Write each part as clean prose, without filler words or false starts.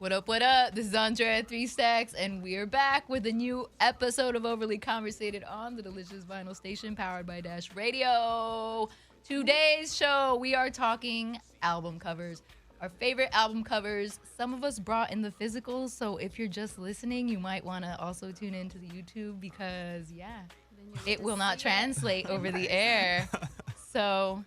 What up, what up? This is Andrea at 3 Stacks, and we're back with a new episode of Overly Conversated on the Delicious Vinyl Station, powered by Dash Radio. Today's show, we are talking album covers. Our favorite album covers. Some of us brought in the physicals, so if you're just listening, you might want to also tune into the YouTube because, it will not translate over the air. So,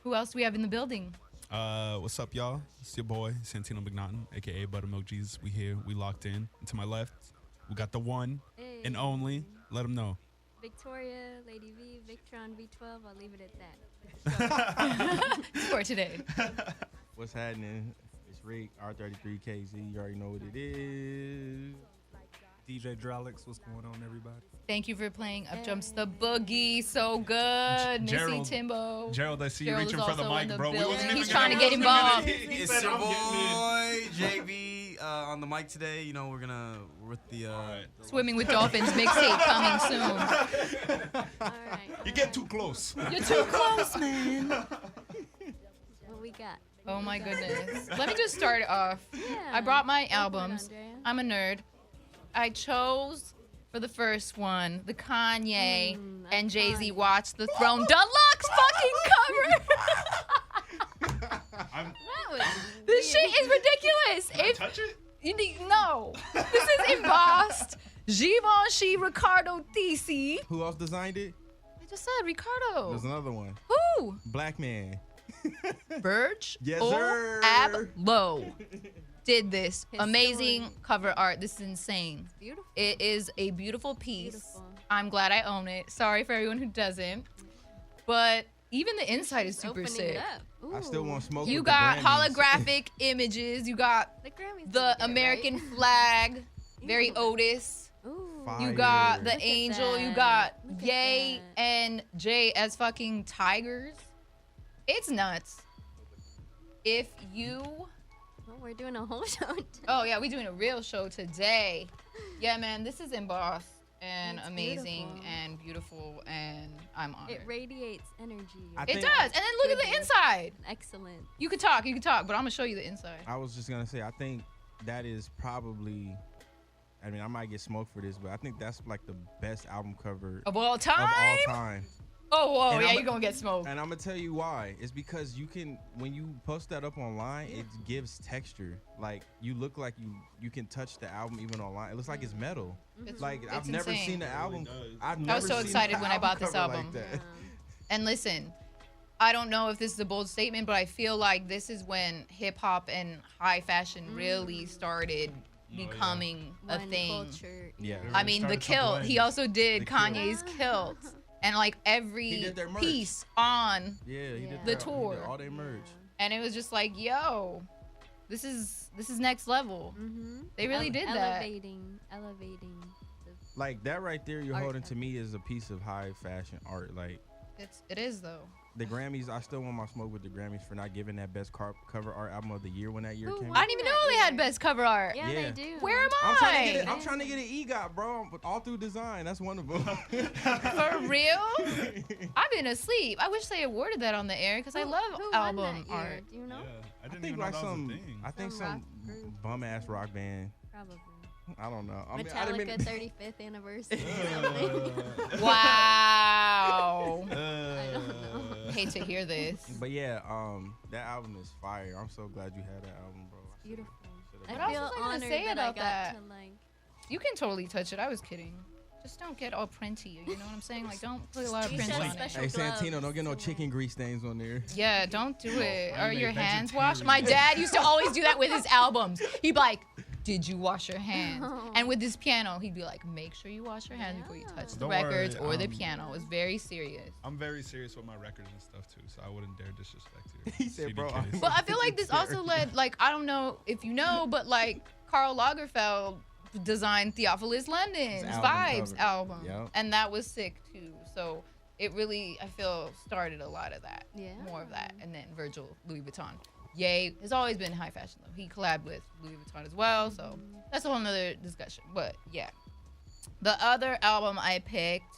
who else do we have in the building? What's up, y'all? It's your boy, Santino McNaughton, a.k.a. Buttermilk Jesus. We here. We locked in. And to my left, we got the one and only. Let them know. Victoria, Lady V, Victron, V12. I'll leave it at that. For today. What's happening? It's Rick, R33KZ. You already know what it is. DJ Drolix, what's going on, everybody? Thank you for playing Up Jumps the Boogie. So good. Missy Gerald. Timbo. Gerald, I see you Gerald reaching is for the also in mic, the bro. building. He's gonna trying to get involved. It's your boy JB on the mic today. You know we're with the Swimming with Dolphins mixtape coming soon. All right. You get too close. You're too close, man. What we got? Oh my goodness. Let me just start it off. Yeah. I brought my Go for it, albums. Andrea. I'm a nerd. I chose for the first one the Kanye and Jay-Z iconic. Watch the Throne Deluxe fucking cover. That was This shit is ridiculous. If Touch it? you need, no, this is embossed. Givenchy Ricardo Thisi. Who else designed it? I just said Ricardo. There's another one. Who? Black man. Birch Yes, or sir. Abloh did this His amazing story. cover art. This is insane. beautiful. It is a beautiful piece. Beautiful. I'm glad I own it. Sorry for everyone who doesn't. But even the inside is super Opening sick. it up. I still want smoke. You with got the Grammys. holographic images. You got The Grammys. the did it, American right? flag, very Ew. Otis. Ooh. You Fire. got the Look at angel. You that. got Look at Ye that. and Jay as fucking tigers. It's nuts. If you... Well, we're doing a whole show today. Oh, yeah, we're doing a real show today. Yeah, man, this is embossed and It's amazing beautiful. and beautiful, and I'm honored. It radiates energy. I It think- does. And then look at the Goodness. inside. Excellent. You could talk, but I'm going to show you the inside. I was just gonna say, I think that is probably. I mean, I might get smoked for this, but I think that's like the best album cover Of all of time? all time. Oh, whoa, And yeah, I'm- you're going to get smoked. And I'm gonna tell you why. It's because you can, when you post that up online, it gives texture. Like you look like you can touch the album even online. It looks like it's metal. It's, Like it's I've never insane. seen the album. does. I've I never was so seen excited the when I bought this cover album. Like that. And listen, I don't know if this is a bold statement, but I feel like this is when hip hop and high fashion really started yeah. becoming a One thing. culture. Yeah. I mean, the Started to kilt. blend. He also did The kilt. Kanye's kilt, and like He every did their merch. piece on, Yeah, he Yeah. did The their- he did tour. all their merch. and it was just like, yo, this is next level. Mm-hmm. They really did that. Elevating. The, Like that right there, you're Art holding to cover. me is a piece of high fashion art. Like It is though. the Grammys, I still want my smoke with the Grammys for not giving that best cover art album of the year when that year Who came won? I out. didn't even know they had best cover art. yeah, Yeah. they do. Where am I'm trying to get it. I? I'm trying to get an EGOT, bro. But all through design, that's one of them. For real? I've been asleep. I wish they awarded that on the air because I love Who won album that year? art. Do you know? Yeah, I I didn't think even know like that was some. a thing. I think Some some rock group. bum ass rock band. Probably. I don't know. I mean, I didn't Metallica mean. 35th anniversary. Something. Wow. I don't know. Hate to hear this. But yeah, that album is fire. I'm so glad you had that album, bro. I should've- Beautiful. should've What I else feel was I gonna honored say that about I got that? to like. You can totally touch it. I was kidding. Just don't get all printy. You know what I'm saying? Like, don't put a lot of You prints should on have it. special Hey Santino, gloves don't get no to, chicken grease stains on there. Yeah, don't do it. I'm Are a your hands vegetarian. washed? My dad used to always do that with his albums. He'd be like, did you wash your hands? And with his piano, he'd be like, make sure you wash your hands before you touch the Don't records worry, or the piano. It was very serious. I'm very serious with my records and stuff too, so I wouldn't dare disrespect you. He said, bro, CDKs. But I feel like this also led, like, I don't know if you know, but like Karl Lagerfeld designed Theophilus London's His album Vibes cover. album. Yep. And that was sick too. So it really, I feel, started a lot of that. Yeah. More of that. And then Virgil, Louis Vuitton. Ye has always been high fashion though. He collabed with Louis Vuitton as well. So that's a whole nother discussion. But yeah. The other album I picked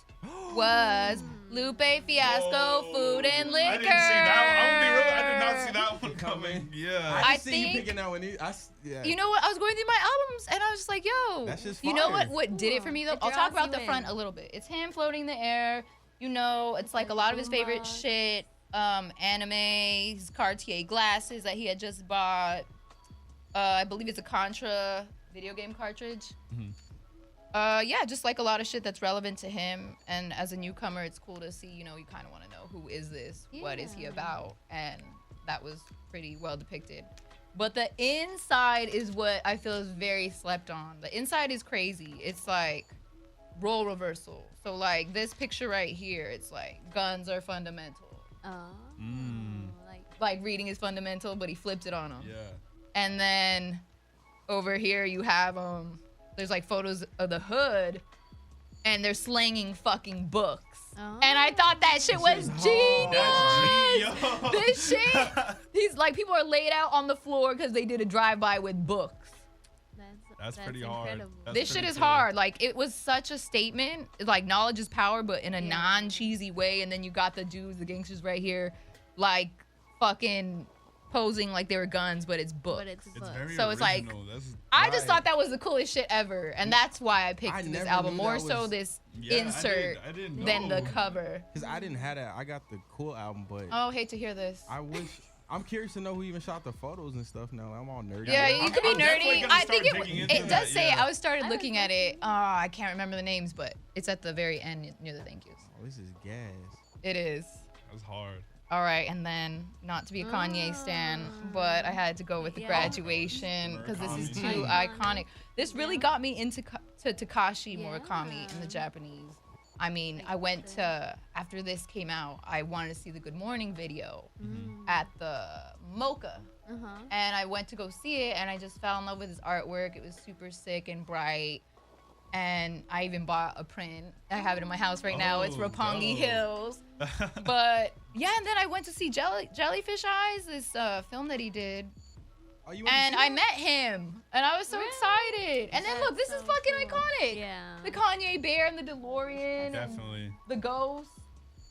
was Lupe Fiasco, Food and Liquor. I didn't see that one. I'm gonna be real. I did not see that one coming. Yeah. I I see you think- picking that one. Yeah. You know what? I was going through my albums and I was just like, yo. That's just you know fire. what did it for me though? It I'll talk draws about the you front in. a little bit. It's him floating in the air. You know, it's like a lot of his favorite Boombox. shit. Anime, his Cartier glasses that he had just bought. I believe it's a Contra video game cartridge. Mhm. Yeah, just like a lot of shit that's relevant to him. And as a newcomer, it's cool to see, you know, you kind of want to know who is this? What is he Yeah. about? And that was pretty well depicted. But the inside is what I feel is very slept on. The inside is crazy. It's like role reversal. So like this picture right here, it's like guns are fundamental. Oh. Mm. Like reading is fundamental, but he flipped it on him. Yeah. And then over here you have there's like photos of the hood and they're slanging fucking books. Oh. And I thought that shit was genius. That's G, yo. This shit, he's like, people are laid out on the floor because they did a drive-by with books. That's pretty hard. incredible. That's This shit pretty is cool. hard. Like, it was such a statement. Like, knowledge is power, but in a Yeah. non-cheesy way. And then you got the dudes, the gangsters right here, like, fucking posing like they were guns, but it's books. But it's It's books. very So it's like- original. That's, I just Right. thought that was the coolest shit ever. And that's why I picked I this never album. knew More that so was- this yeah, insert I didn't than the know. cover. Because I didn't have that. I got the cool album, but Oh, hate to hear this. I wish. I'm curious to know who even shot the photos and stuff. Now I'm all nerdy. Yeah, you could be I'm definitely nerdy. gonna I start think digging it into does that, say it. yeah. I started I looking was at it. I can't remember the names, but it's at the very end near the thank yous. Oh, this is gas. It is. That's hard. All right, and then not to be a Kanye stan, but I had to go with the Yeah. Graduation because this is too Iconic. iconic. This really Yeah. got me into to Takashi Murakami in the Yeah. Japanese. I mean, I went to after this came out, I wanted to see the Good Morning video at the Mocha. Uh-huh. And I went to go see it, and I just fell in love with his artwork. It was super sick and bright. And I even bought a print. I have it in my house right now. It's Oh, Roppongi dope. Hills. But yeah, and then I went to see Jellyfish Eyes, this film that he did. Oh, you went to And see I that? met him, and I was so Really? excited. And then look, this That's is so fucking cool. iconic. Yeah. The Kanye bear and the DeLorean, and Definitely. the ghost.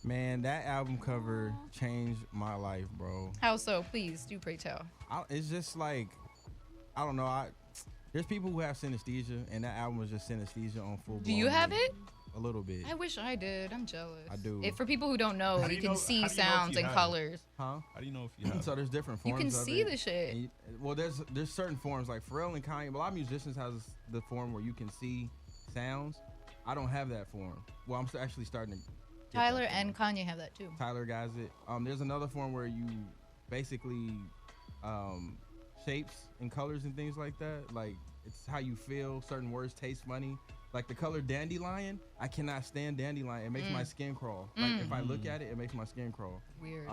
Man, that album cover changed my life, bro. How so? Please do pray tell. It's just like, I don't know. There's people who have synesthesia, and that album was just synesthesia on full. Do you have it? A little bit. I wish I did. I'm jealous. I do. For people who don't know, How do you you can know- see how do you know if sounds you and have it? colors. Huh? How do you know if you have? So there's different You forms. can of see it. the shit. And well, there's certain forms like Pharrell and Kanye. A lot of musicians has the form where you can see sounds. I don't have that form. Well, I'm actually starting to. get that Tyler form. and Kanye have that too. Tyler guys it. There's another form where you basically shapes and colors and things like that. Like it's how you feel. Certain words taste funny. Like the color dandelion, I cannot stand dandelion. It makes my skin crawl. Like if I look at it, it makes my skin crawl. Weird.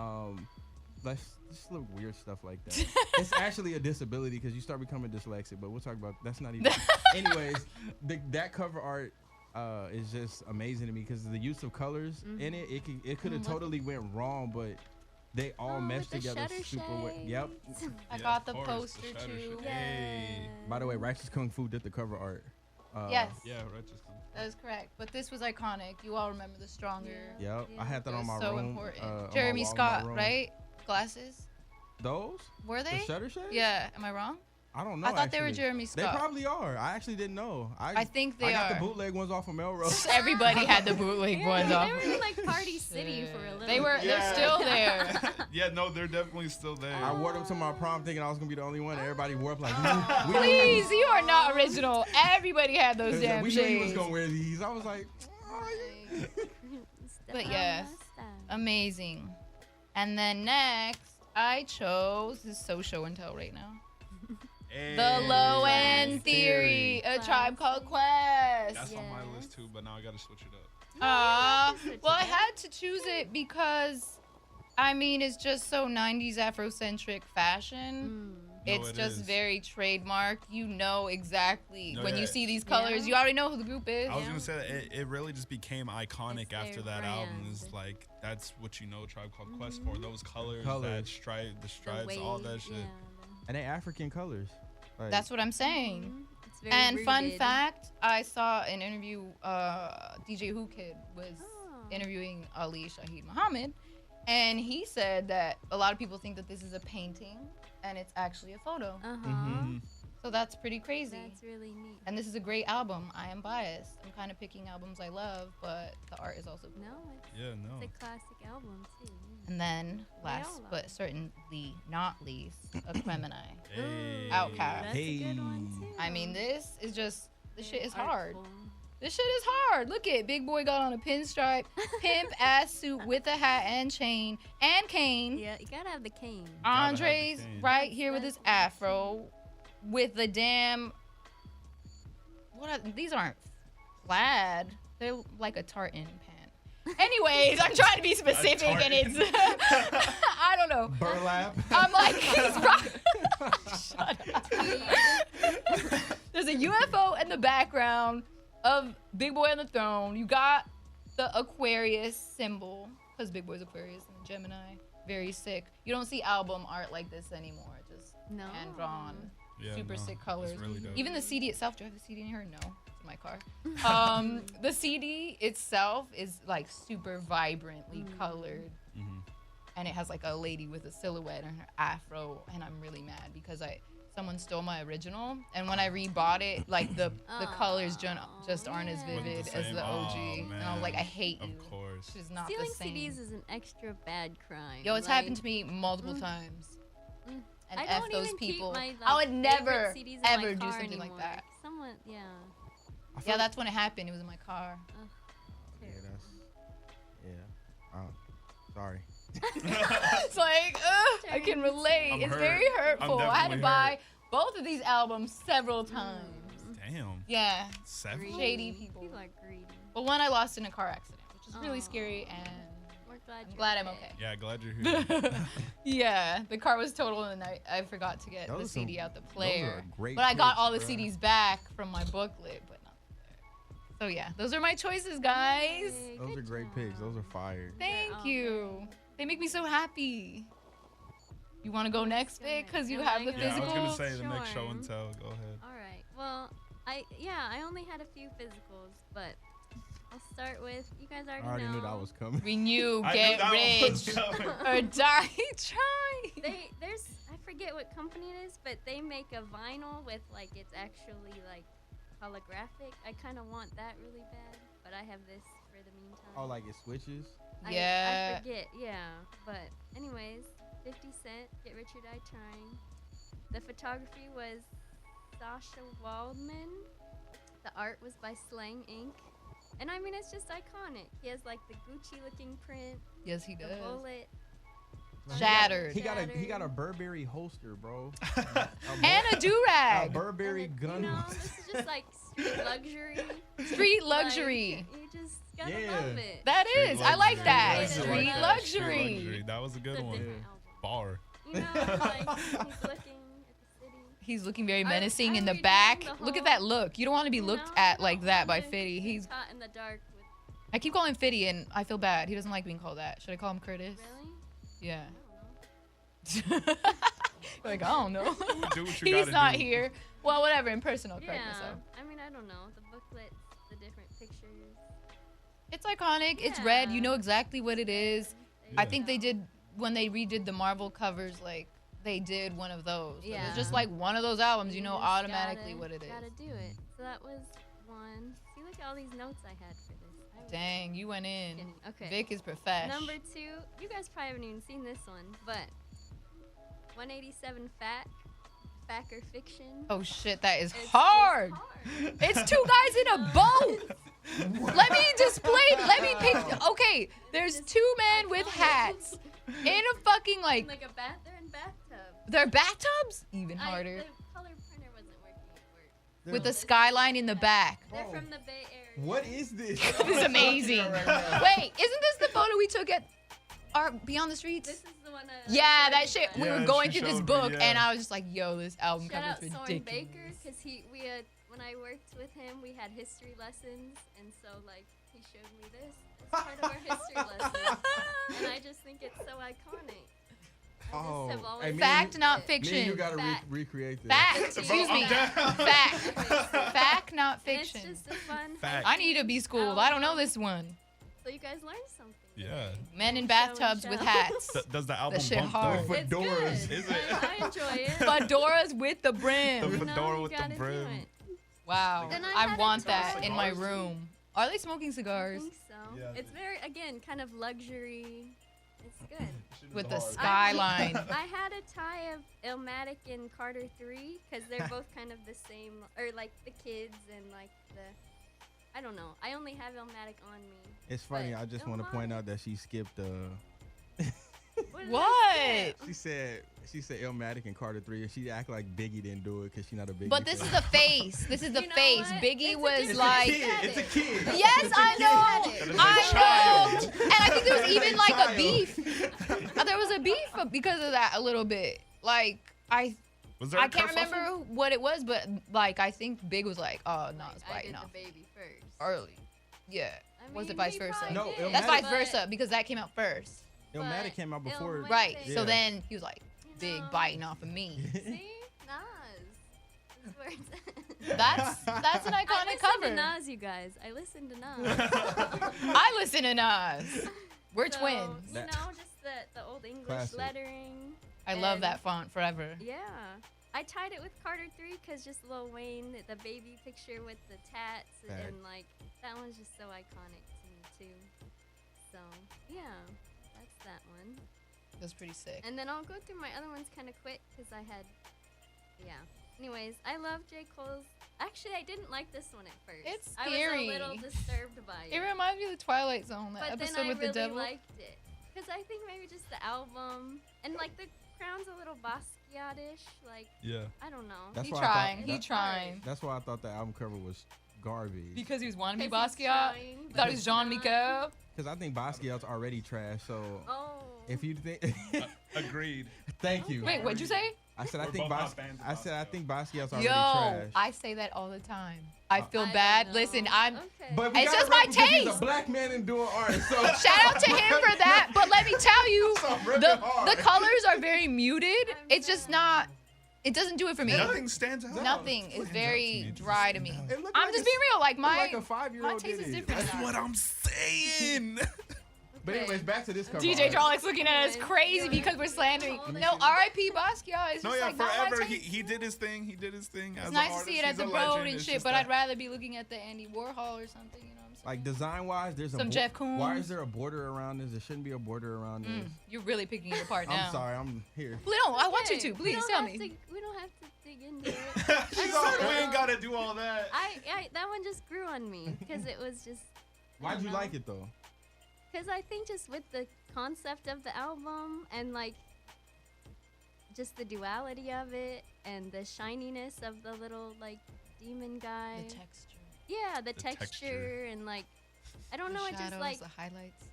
Let's just little weird stuff like that. It's actually a disability because you start becoming dyslexic. But we'll talk about that's not even. Anyways, that cover art is just amazing to me because the use of colors in it. It could have totally went wrong, but they all Oh, meshed with the together shutter super well. Yep. shades. I Yeah, got of the course, the poster shutter too. shade. Hey. By the way, Righteous Kung Fu did the cover art. Yes, Yeah, right. Just that is correct. But this was iconic. You all remember the stronger. Yep. I had It that on was my so room. important. on my Jeremy wall in my Scott, room. right? Glasses. Those? Were The they? shutter shades? Yeah. Am I wrong? I don't know. I thought they were actually. Jeremy They Scott. probably are. I actually didn't know. I think they I got are. the bootleg ones off of Melrose. Everybody had the bootleg Yeah, ones they off. were in like Party City for a little. They were. bit. They're still there. yeah, no, they're definitely still there. I wore them to my prom thinking I was gonna be the only one. And everybody wore up like, we knew Please, you are not original. Everybody had those damn we knew he was shades. gonna wear these. I was like, oh, yeah. Step But out yes, my style. amazing. And then next, I chose this is so show and tell right now. Hey. The Low End Theory. Theory, a Tribe Called Quest. That's on my Yes. list too, but now I gotta switch it up. Well, I had to choose it because, I mean, it's just so 90s Afrocentric fashion. No, It's it just is. very trademarked. You know exactly No, when yeah. you see these colors. Yeah. You already know who the group is. I was Yeah. gonna say that it really just became iconic It's after their that album. brand. Is like that's what you know Tribe Called Quest for. Those colors, that Colors. stripe, the The stripes, all that wave, shit. yeah, And they African colors. Like, That's what I'm saying. it's very And fun rooted. fact, I saw an interview. DJ Who Kid was interviewing Ali Shaheed Muhammad, and he said that a lot of people think that this is a painting and it's actually a photo. Mm-hmm. So that's pretty crazy. That's really neat. And this is a great album. I am biased. I'm kind of picking albums I love, but the art is also cool. No, No. it's a classic album too. And then, They last all but are. certainly not least, Aquemini. Hey. Outcast. That's a good one Hey. too. I mean, this shit Very is hard. artful. This shit is hard. Look at Big Boy got on a pinstripe, pimp ass suit with a hat and chain and cane. Yeah, you gotta have the cane. Andre's cane. right here with his That's afro, with the damn. These aren't plaid. They're like a tartan pant. Anyways, I'm trying to be specific, and it's I don't know. Burlap. I'm like, he's right. Shut up. There's a UFO in the background of Big Boy on the throne. You got the Aquarius symbol, because Big Boy's Aquarius and Gemini. Very sick. You don't see album art like this anymore. Just No. hand drawn, Yeah, super no, sick it's colors. really dope. Even the CD itself. Do I have the CD in here? No, it's in my car. The CD itself is like super vibrantly colored. Mhm. And it has like a lady with a silhouette and her afro, and I'm really mad because someone stole my original, and when I rebought it, like the colors just aren't as yeah. vivid Wasn't the as same? the OG, Oh, and I was like, I man. hate you. Of course. She's not Stealing the same. CDs is an extra bad crime. Yo, it's like, happened to me multiple times. Mm. And I F don't those even people. Keep my, I like, would favorite never CDs in my ever do car something anymore. like that. Someone, yeah. Yeah, that's when it happened. It was in my car. Yeah, that's. Yeah. Sorry. It's like, I can relate. I'm it's hurt. very I'm hurtful. I had to definitely buy both of these albums several times. Damn. Yeah, Seven. shady people. People are greedy. But one I lost in a car accident, which is really Aw. scary, and We're glad I'm you're glad I'm okay. Yeah, glad you're here. Yeah, the car was totaled and I forgot to get Those the are some- CD out the those are player. great But I got picks, all the bruh. CDs back from my booklet, but not the player. So yeah, those are my choices, guys. Hey, Those good are great picks. Those are job. fire. Thank all you. They make me so happy. You want to go next, Go Vic? ahead. Because you No, have I the go Yeah, I was physical. gonna say the next show Sure. and tell. Go ahead. All right. Well, I only had a few physicals, but I'll start with you guys already, I already know. knew that was coming. Renew, I knew get that was rich, coming. or die trying. There's I forget what company it is, but they make a vinyl with like it's actually like holographic. I kind of want that really bad, but I have this for the meantime. Oh, like it switches. Yeah. I forget, yeah. But anyways, 50 Cent, Get Rich or Die Trying. The photography was Sasha Waldman. The art was by Slang Inc. And I mean, it's just iconic. He has like the Gucci looking print, Yes, he the does. bullet. Shattered. He got a Shattered. Burberry holster, bro. And a do A rag. Burberry And gun. You know, this is just like street luxury. Street luxury. Like, you just gotta Yeah. love it. That Street is. I like luxury. that. Yeah, Street I like that. luxury. Street luxury. That was a It's good a one. different Yeah. album. Bar. You know, like he's looking at the city. He's looking very I- menacing I in the redoing back. the Look at whole- that look. You don't want to be You looked know, at I like don't that by wanna Fitty. get He's. caught in the dark with. I keep calling him Fitty, and I feel bad. He doesn't like being called that. Should I call him Curtis? Really? Yeah. I don't know. Like, I don't know. Do what you He's gotta not do. here. Well, whatever. In person, I'll correct Yeah. myself. I mean, I don't know. The booklets, the different pictures. It's iconic. It's red. You Yeah. know exactly what it is. There you I think they go. did when they redid the Marvel covers. Like they did one of those. So Yeah. it's just like one of those albums. You know just automatically gotta- what it is. Gotta do it. So that was one. See, look at all these notes I had for this. I was Dang, you went in. kidding. Okay. Vic is profesh. Number 2, you guys probably haven't even seen this one, but 187 Fact or Fiction. Oh shit, that is It's just hard. It's two guys in a boat. Let me pick. Okay, there's two men with hats in a fucking like. Like a they're in bathtub. They're bathtubs. Even harder. The color printer wasn't working at work. With the skyline in the back. They're Bro. from the Bay Area. What is this? This is amazing. Wait, isn't this the photo we took at our Beyond the Streets? This is the one. Yeah, that shit. We Yeah, were going she through this showed me, book, yeah. and I was just like, "Yo, this album Shout cover out is Soren ridiculous." Baker, because we had when I worked with him, we had history lessons, and so like he showed me this as part of our history lesson, and I just think it's so iconic. I just Oh, have hey, always me Fact, loved not it. Me and you fiction. gotta Fact. recreate this. Fact. Bro, Excuse I'm me. down. Fact. Okay, so- Fact, not and it's fiction. just a fun. Fact. I need to be schooled. I don't know this one. So you guys learned something. Yeah. Men in Show and bathtubs with show. hats. Does the album shit bump hard. though? It's Fedoras. good. Is it? I enjoy it. Fedoras with the The brim. You know, fedora you with the gotta do brim. it. Wow. Then I I had want a that toy. in my room. Are they smoking I cigars? think so. Yeah, It's very, again, kind of luxury. It's good. With the I skyline. I had a tie of Illmatic and Carter 3 because they're both kind of the same, or like the kids and like the, I don't know. I only have Illmatic on me. It's funny. But I just don't want to point mind. out that she skipped. What? did I What? skip? She said Illmatic and Carter 3, and she act like Biggie didn't do it because she's not a Biggie. But this fan. is the face. This is the You know face. what? Biggie It's a was different like. kid. It's a kid. Yes, I know. That is I a know. child. And I think there was even like a Child. beef. There was a beef because of that a little bit. Like Was there I a can't kerfuffle? remember what it was, but like I think Big was like, oh no, it's I biting did off the baby first. early. Yeah. I Was it mean, vice he versa? probably No, did, That's Illmatic- vice versa because that came out first. Illmatic but came out before. Illmatic Right. came- So Yeah. then he was like, Big know. biting off of me. See, Nas. That's where it's at. That's an I iconic listen cover. to Nas, you guys. I listen to Nas. I listen to Nas. We're So, twins. You know, just the old English Classic. lettering. I love and- that font forever. Yeah. I tied it with Carter 3 because just Lil Wayne, the baby picture with the tats, Fact. and like, that one's just so iconic to me too. So, yeah, that's that one. That's pretty sick. And then I'll go through my other ones kind of quick because I had, yeah. Anyways, I love J. Cole's. Actually, I didn't like this one at first. It's I scary. was a little disturbed by It reminds me of the Twilight Zone, that but episode then I with really the devil. liked it because I think maybe just the album and like the crown's a little Basquiat-ish. Like, Yeah. I don't know. That's He why trying. I He thought, trying. That's why I thought the album cover was garbage. Because he was wanting to be 'Cause he's Basquiat. trying, Thought but he was he's Jean not. Michel. Because I think Basquiat's already trash. So Oh. if you think, Agreed. thank you. Wait, what'd you say? I said I We're think both not fans of I said I Basquiat. think Basquiat's already Yo, trash. I say that all the time. I feel I don't bad. know. Listen, I'm. Okay. But we It's gotta just my rep him 'cause He's taste. a black man and doing art. So Shout out to him for that. But let me tell you, So rip the it hard. the colors are very muted. I'm It's just not. It doesn't do it for me. Nothing stands out. Nothing is very dry to me. It looked I'm like just a- being real. Like like my a 5-year-old taste did is it. different. That's what I'm saying. But anyways, back to this cover. DJ art. Trollocs looking at us Anyways, crazy yeah. because we're slandering. Let me No, see. R.I.P. Basquiat. It's No, just yeah, like not my forever. taste. He did his thing. He did his thing. It's as nice an to artist. see it at He's the a road legend. and It's shit, just but that- I'd rather be looking at the Andy Warhol or something. You know what I'm saying? Like design wise, there's Some a Jeff Koons. Why is there a border around this? There shouldn't be a border around this. You're really picking it apart now. I'm sorry, I'm here. No, I want you Okay, to. we Please don't tell have me. we don't have to dig into it. She I said don't we ain't know. gotta do all that. I that one just grew on me because it was just. Why'd you like it though? Because I think just with the concept of the album and like just the duality of it and the shininess of the little like demon guy. The texture. Yeah, the texture. texture and like I don't The know, it shadows, just like the highlights.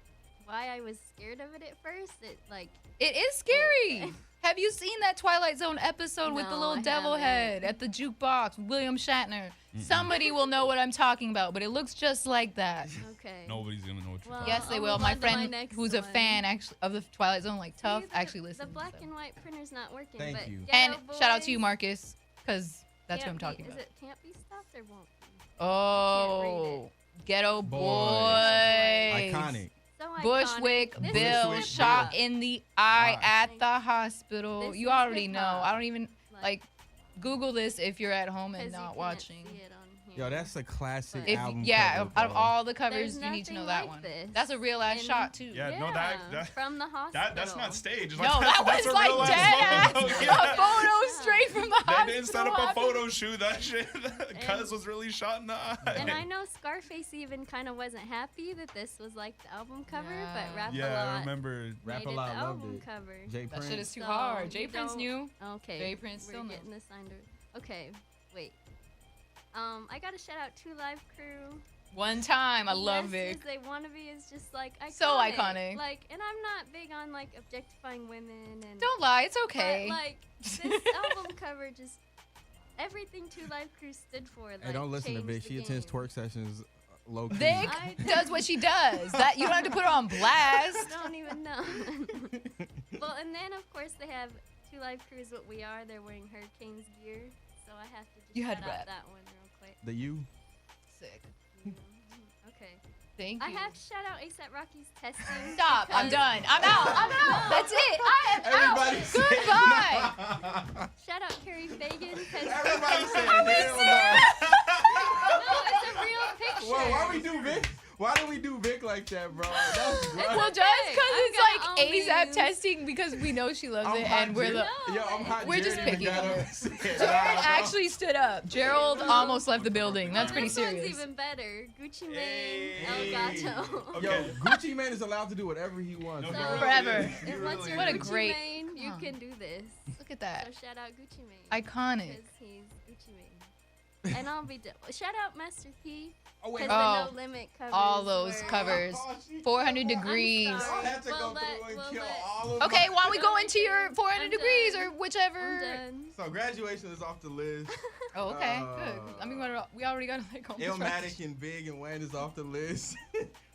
why I was scared of it at first. It like It is scary. Have you seen that Twilight Zone episode with the No, little I devil haven't. head at the jukebox with William Shatner? Somebody will know what I'm talking about, but it looks just like that. okay. Nobody's gonna know what you're Well, talking Yes, they I'll will. move My on to my friend next who's a one. fan actually of the Twilight Zone, like tough, See, the- actually listens. The black so. and white printer's not working. Thank but you. And Ghetto shout out to you, Boys Marcus, because that's what I'm can't talking be, about. Is it can't be stopped or won't be? Oh, Ghetto Boys. Boys. Iconic. So Bushwick iconic. This Bill is shot different. in the eye Wow. at the hospital. This You is already know. hip-hop. I don't even like Google this if you're at home 'Cause and you not can't watching. see it on here. Yo, that's a classic But- If album. yeah, cover, out of bro. all the covers, There's you need to know nothing that like one. this. That's a real ass And- shot too. Yeah, no, that- from the hospital. That's not staged. No, Like, that that's was a like real dead ass photo. a Yeah. photo straight from the They hospital. didn't set up a happening. photo shoot. That shit, Cuz was really shot in the eye. And I know Scarface even kind of wasn't happy that this was like the album cover, Yeah. but Rap Yeah, I A Lot remember. made Rap it a the lot loved album it. cover. Jay That Prince. shit is too So, hard. Jay you Prince don't- knew. Okay. Jay Prince we're still knows. getting this under. Okay, wait. I gotta shout out Two Live Crew. One time, I love Yes, Vic. As They Wanna Be is just like iconic. So iconic. Like, and I'm not big on like objectifying women and. Don't lie, it's But, okay. like this album cover just everything Two Live Crew stood for. Like, Hey, don't listen to changed Vic. the She attends game. twerk sessions low key. Vic I- does what she does. That you don't have to put her on blast. Don't even know. Well, and then of course they have Two Live Crew is what we are. They're wearing Hurricanes gear, so I have to just You had shout to out rap. that one real quick. The U. Sick. Mhm. Okay. Thank I you. have to shout out ASAP Rocky's testing. Stop. I'm because- done. I'm out. I'm out. That's it. I am Everybody out. said Goodbye. Shout out Carrie Fagan. 'cause- Everybody said Are we hell no. No, it's a real picture. Well, why we do Vic? Why do we do Vic like that, bro? That's gross. Well, just because I've it's got like only ASAP used- testing because we know she loves I'm it hot and we're Jared. the. Yo, I'm hot. We're just Jared even picking got on up her. and said, Jared nah. actually stood up. Gerald almost left the building. That's Well, pretty this one's serious. even better. Gucci Mane, Hey. El Gato. Okay. Yo, Gucci Mane is allowed to do whatever he wants. No, bro. he really Forever. is. He If once really you're What a is. Gucci great- Mane, you Come on. can do this. Look at So that. shout out Gucci Mane. Iconic. Because he's Gucci Mane. And I'll be done. Shout out Master P. Oh wait, Because Oh, the No Limit covers. all those were- covers. Oh, she- 400 I'm degrees. Y'all sorry. had to Well, go let- through and well, kill let- all of Okay, my- why don't we go I'm into your done. 400 I'm degrees done. or whichever? I'm done. So graduation is off the list. Oh, okay, good. I mean, we already got like almost Illmatic and Big and Wayne is off the list.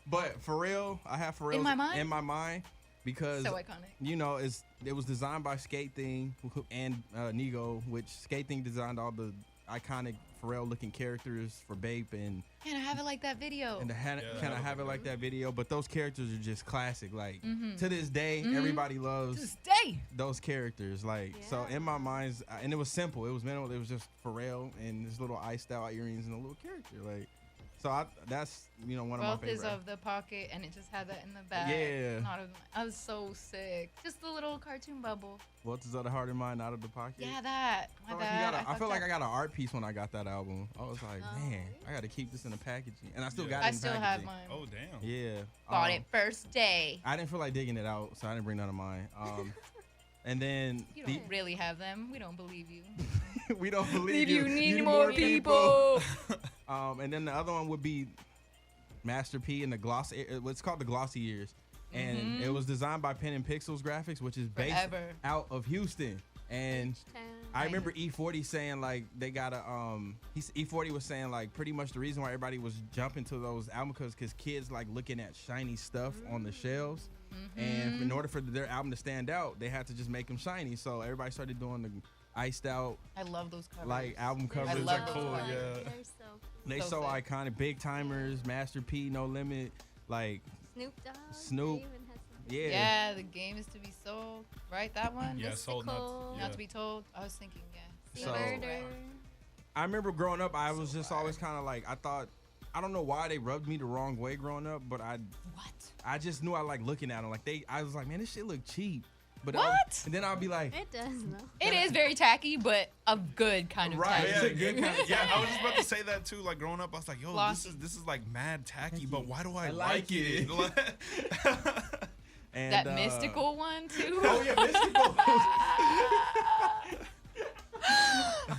But for real, I have for real In my mind? because so iconic. you know it was designed by Skate Thing and Nego, which Skate Thing designed all the iconic Pharrell looking characters for Bape and Can I have it like that video? and Yeah, can I that have it was like that video? But those characters are just classic. Like Mhm. to this day, Mhm. everybody loves To stay. those characters. Like so Yeah. in my mind, and it was simple. It was minimal. It was just Pharrell and his little iced out earrings and a little character. Like so that's one of Both my is favorite. of the pocket, and it just had that in the back. Yeah. Not of, I was so sick. Just the little cartoon bubble. What's of the heart and mind out of the pocket? Yeah, that. My I feel like, bad. I feel fucked like up. I got an art piece when I got that album. I was like, Oh, man, really? I got to keep this in the packaging, and I still Yeah. got it. I in still have packaging. mine. Oh damn. Yeah. Bought it first day. I didn't feel like digging it out, so I didn't bring none of mine. And then You don't really have them. We don't believe you. we don't believe Believe you. you need more people. And then the other one would be Master P and the gloss. It's called the Glossy Years, and Mhm. it was designed by Pen and Pixels Graphics, which is based Forever. out of Houston. And Town. I Right. remember E40 saying like they got a E40 was saying like pretty much the reason why everybody was jumping to those album covers because kids like looking at shiny stuff on the shelves, and in order for their album to stand out, they had to just make them shiny. So everybody started doing the iced out I love those covers. like album They're covers. love so those cool, fun. yeah. They're so cool. They So so sick. iconic. Big Timers, Master P, No Limit, like Snoop Dogg. Snoop. They even had some yeah. Yeah, the game is to be sold. Right, that one. Yeah, sold nuts. Mystical. Not to be told. I was thinking, yeah. The So- Murder. I remember growing up, I was So just fire. always kind of like I don't know why they rubbed me the wrong way growing up, but What? I just knew I like looking at them. Like I was like, man, this shit look cheap. But What? and then I'll be like, It does no. It is very tacky, but a good kind of Right. tacky. It's a good kind of Yeah, I was just about to say that too. Like growing up, I was like, yo, Glossy. this is like mad tacky, but why do I, I like like it? and, That mystical one too. Oh yeah, mystical.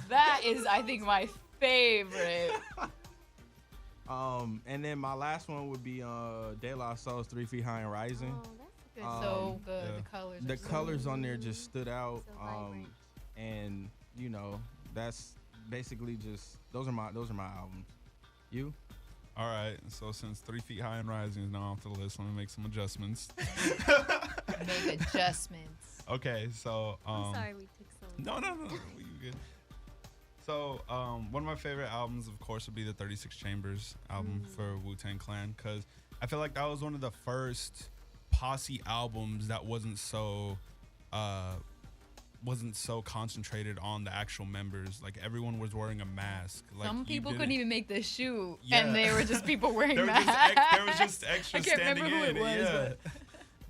That is, I think, my favorite. And then my last one would be De La Soul's 3 Feet High and Rising. Oh, that's a good. So good. yeah. The colors. The are so colors on there just stood out. So vibrant. And that's basically just those are my albums. You? All right, so since 3 Feet High and Rising is now off the list, let me make some adjustments. Make adjustments. Okay, so I'm sorry we took so long. No, you good. So, one of my favorite albums, of course, would be the 36 Chambers album for Wu-Tang Clan, because I feel like that was one of the first posse albums that wasn't so concentrated on the actual members. Like everyone was wearing a mask. Like Some you people didn't- couldn't even make the shoot, Yeah. and they were just people wearing there was masks. there was just extra I can't standing remember who in. it was, Yeah.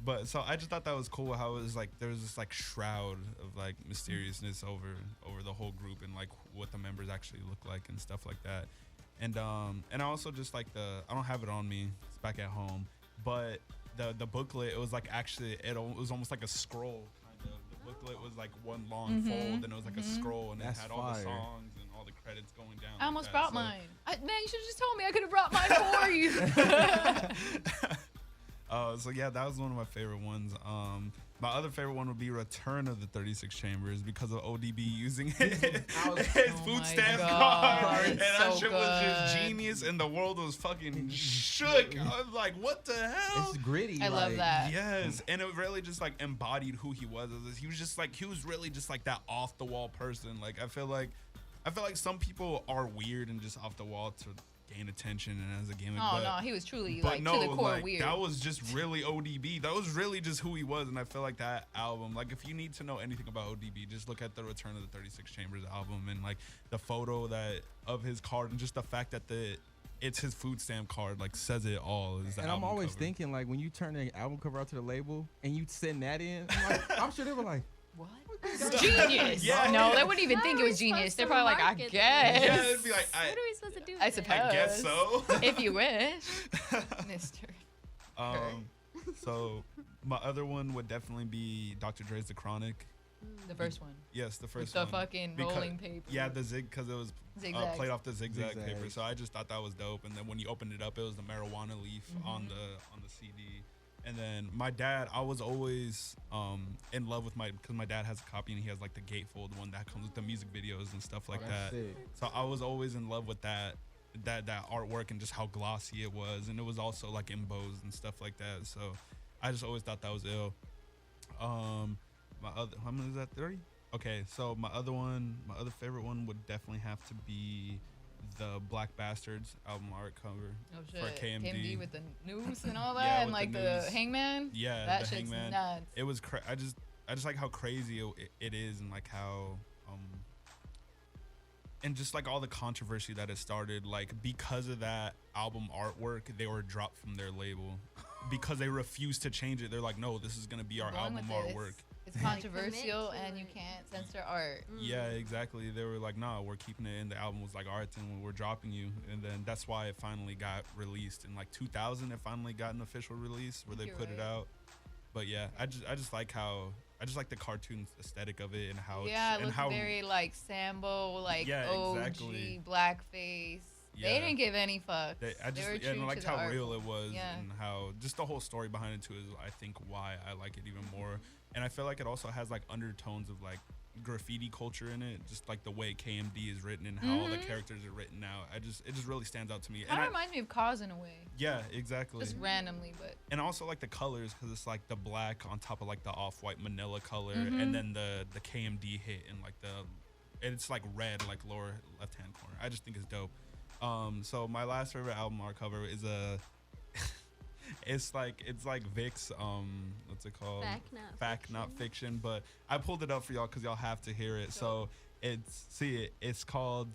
But so I just thought that was cool how it was like there was this like shroud of like mysteriousness over the whole group and like what the members actually look like and stuff like that. And I also just like I don't have it on me, it's back at home, but the booklet, it was like actually it was almost like a scroll kind of. The booklet was like one long fold and it was like a scroll and That's it had all the fire. songs and all the credits going down. I almost like brought that. mine. Man, you should have just told me. I could have brought mine for you. So yeah, that was one of my favorite ones. My other favorite one would be Return of the 36 Chambers because of ODB using his I was- food Oh my stamp God, card, and it's that so shit was just good. genius, and the world was fucking shook. I was like, what the hell? It's gritty. I love that. Yes, and it really just like embodied who he was. He was just like he was really just like that off the wall person. Like I feel like some people are weird and just off the wall gain attention and as a gimmick. Oh but, no, he was truly but like no, to the core like, weird. that was just really ODB. That was really just who he was, and I feel like that album. Like, if you need to know anything about ODB, just look at the Return of the 36 Chambers album and like the photo that of his card, and just the fact that it's his food stamp card, like, says it all. Is the And I'm album always cover. thinking, like, when you turn the album cover out to the label and you send that in, I'm sure they were like, what? It's Genius. Yeah. No, they wouldn't even How think are it we was genius. supposed They're to probably like, I market this? guess. Yeah, it'd be like, What are we supposed to do with I it? suppose. I guess so. If you wish, Mister. So my other one would definitely be Dr. Dre's The Chronic. The first one. Yes, the With first the one. fucking rolling paper. Yeah, the because it was Zigzags. played off the zigzag paper. Zigzags. So I just thought that was dope. And then when you opened it up, it was the marijuana leaf on Mm-hmm. the CD. And then my dad, I was always in love with because my dad has a copy and he has like the gatefold one that comes with the music videos and stuff like that's that. sick. So I was always in love with that artwork and just how glossy it was, and it was also like embossed and stuff like that. So I just always thought that was ill. My other, how many is that? 30? Okay, so my other favorite one would definitely have to be the Black Bastards album art cover Oh for shit. KMD. with the noose and all that, Yeah, and with like the the noose. hangman. Yeah, That the shit's Hangman. nuts. It was I just like how crazy it is, and like how and just like all the controversy that it started, like because of that album artwork, they were dropped from their label because they refused to change it. They're like, no, this is gonna be our Going album with this. artwork. It's controversial, to and you it. can't censor art. Yeah, exactly. They were like, nah, we're keeping it in. The album was like, all right, then we're dropping you. And then that's why it finally got released in like 2000. It finally got an official release where they You're put it right. out. But yeah, I just like the cartoon aesthetic of it and how Yeah, it and looks how very like Sambo, like Yeah, OG exactly. blackface. They Yeah. didn't give any fucks. I They just were and true I liked to the how art real form. it was Yeah. and how just the whole story behind it too is I think why I like it even more. And I feel like it also has like undertones of like graffiti culture in it, just like the way KMD is written and how all the characters are written out. It just really stands out to me. Kind of reminds me of Cause in a way, Yeah, exactly. just randomly, but And also like the colors, because it's like the black on top of like the off-white manila color, Mm-hmm. and then the KMD hit and like and it's like red, like lower left-hand corner. I just think it's dope. So my last favorite album art cover is a it's like Vic's what's it called? Fact, Not Fiction. But I pulled it up for y'all because y'all have to hear it. So it's called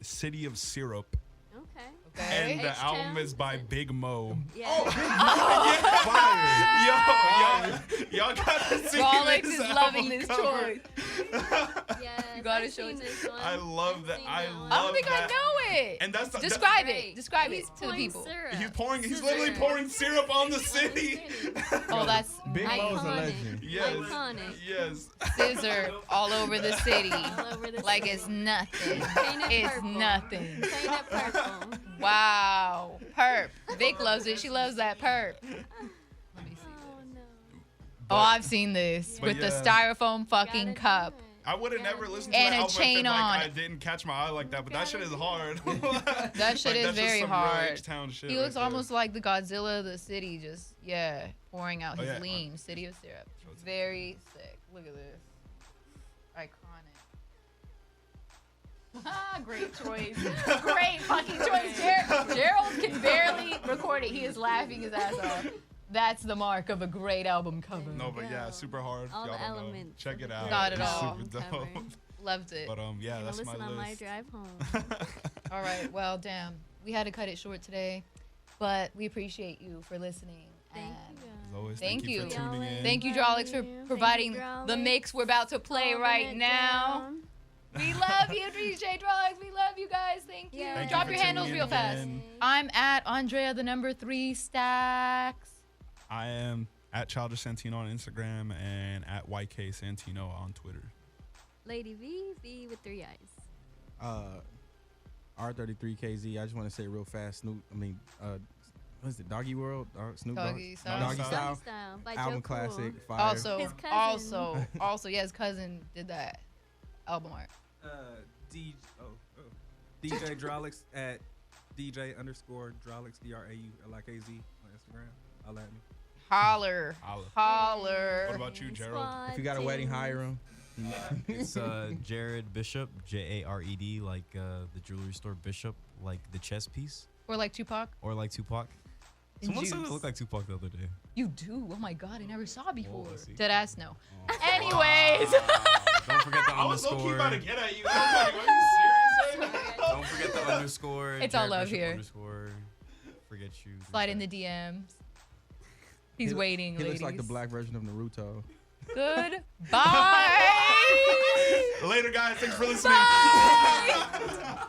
City of Syrup. Okay. okay. And the H-Town? album is by Big Mo. Yeah. Y'all gotta see Rolex this is album loving this cover. choice. Yes, You gotta I've show seen it. this one. I love I've that. seen I that one. I don't love think I that. know it. And that's the- Describe Great. it. Describe He's it to the pouring people. syrup. He's Scissor. literally pouring syrup on the city. Oh, that's Big nice. Mo's a Iconic. legend. Yes. Iconic. Yes. Scissor all over the city, All over the like city. it's nothing. Painted It's purple. nothing. Painted purple. Wow, perp. Vic loves it. She loves that perp. Let me see Oh this. no. Oh, I've seen this But with the yeah. styrofoam fucking Gotta cup. do it. I would have Gotta never do listened it. to And that a album chain if, like, on. I didn't catch my eye like that, but that shit is hard. That shit is that's just very some real hard. H-Town shit He right looks there. almost like the Godzilla of the city, just pouring out Oh, his yeah. lean. City of Syrup. Show it to me. Very sick. Look at this. Iconic. Great choice. Great fucking choice. Gerald can barely record it. He is laughing his ass off. That's the mark of a great album cover. No, but yeah, Go. super hard. All Y'all the don't know. elements Check of it the out. Got it It's all. super dope. Cover. Loved it. But yeah, Gonna that's my listen on my list. drive home. All right. Well, damn. We had to cut it short today, but we appreciate you for listening. Thank and you. As always, Thank thank you you. for tuning in. Thank you, Love Drolix, for you. Thank providing you, the Drolix. mix we're about to play Holding right it now. down. We love you, DJ Drolix. We love you guys. Thank you. Yeah. Thank you Drop for your tuning handles in real fast. again. I'm at Andrea the number 3 Stacks. I am at Childish Santino on Instagram and at YK Santino on Twitter. Lady V with 3 eyes. R33KZ. I just want to say real fast. What is it? Doggy World? Snoop Dogg? Doggy Style. Doggy Style. Style by Album Joe Cool. classic. Fire. Also, His cousin. yeah, his cousin did that album art. DJ Drolix at DJ_Drolix DRAULIKZ on Instagram. I'll at me. Holler. Holla. Holler. What about you, Gerald? If you got a wedding, hire him. It's Jared Bishop, Jared, like the jewelry store Bishop, like the chess piece, Or like Tupac. or like Tupac. And Someone said Juice. it looked like Tupac the other day. You do? Oh my god, I never saw it before. let's see. Dead ass no. Oh. Anyways. Don't forget the I was low key underscore. about to get at you. I was like, are you serious right now? Don't forget the underscore. It's all Jared love Bishop here. Underscore. Forget you. Slide in the DMs. He's He- waiting, He ladies. looks like the black version of Naruto. Goodbye. Later, guys. Thanks for listening. Bye.